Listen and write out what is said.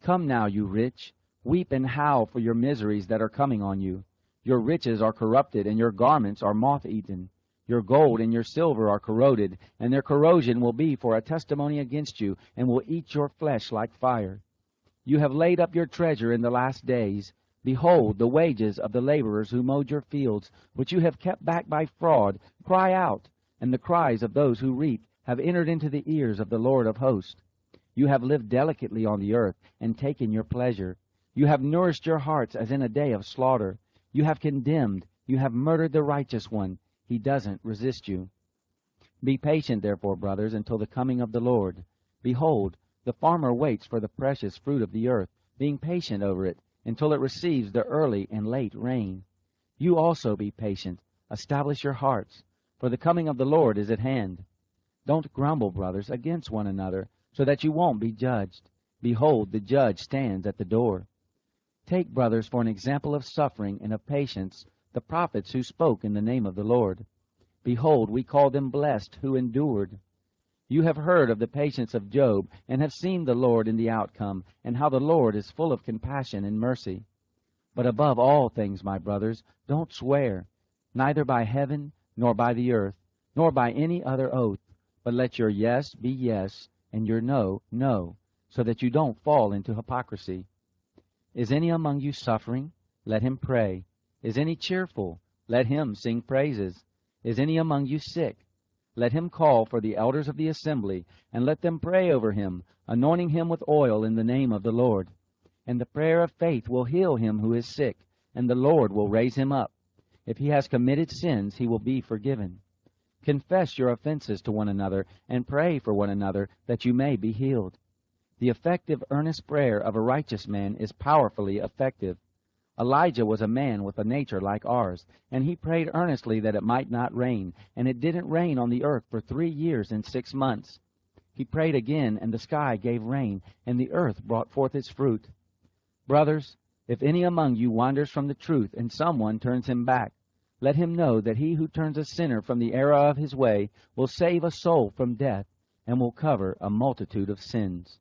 Come now, you rich, weep and howl for your miseries that are coming on you. Your riches are corrupted, and your garments are moth-eaten. Your gold and your silver are corroded, and their corrosion will be for a testimony against you, and will eat your flesh like fire. You have laid up your treasure in the last days. Behold, the wages of the laborers who mowed your fields, which you have kept back by fraud, cry out, and the cries of those who reap have entered into the ears of the Lord of hosts. You have lived delicately on the earth, and taken your pleasure. You have nourished your hearts as in a day of slaughter. You have condemned, you have murdered the righteous one. He doesn't resist you. Be patient, therefore, brothers, until the coming of the Lord. Behold, the farmer waits for the precious fruit of the earth, being patient over it, until it receives the early and late rain. You also be patient. Establish your hearts, for the coming of the Lord is at hand. Don't grumble, brothers, against one another, so that you won't be judged. Behold, the judge stands at the door. Take, brothers, for an example of suffering and of patience, the prophets who spoke in the name of the Lord. Behold, we call them blessed who endured. You have heard of the patience of Job, and have seen the Lord in the outcome, and how the Lord is full of compassion and mercy. But above all things, my brothers, don't swear, neither by heaven, nor by the earth, nor by any other oath, but let your yes be yes, and your no, no, so that you don't fall into hypocrisy. Is any among you suffering? Let him pray. Is any cheerful? Let him sing praises. Is any among you sick? Let him call for the elders of the assembly, and let them pray over him, anointing him with oil in the name of the Lord. And the prayer of faith will heal him who is sick, and the Lord will raise him up. If he has committed sins, he will be forgiven. Confess your offenses to one another, and pray for one another, that you may be healed. The effective, earnest prayer of a righteous man is powerfully effective. Elijah was a man with a nature like ours, and he prayed earnestly that it might not rain, and it didn't rain on the earth for 3 years and 6 months. He prayed again, and the sky gave rain, and the earth brought forth its fruit. Brothers, if any among you wanders from the truth, and someone turns him back, let him know that he who turns a sinner from the error of his way will save a soul from death, and will cover a multitude of sins.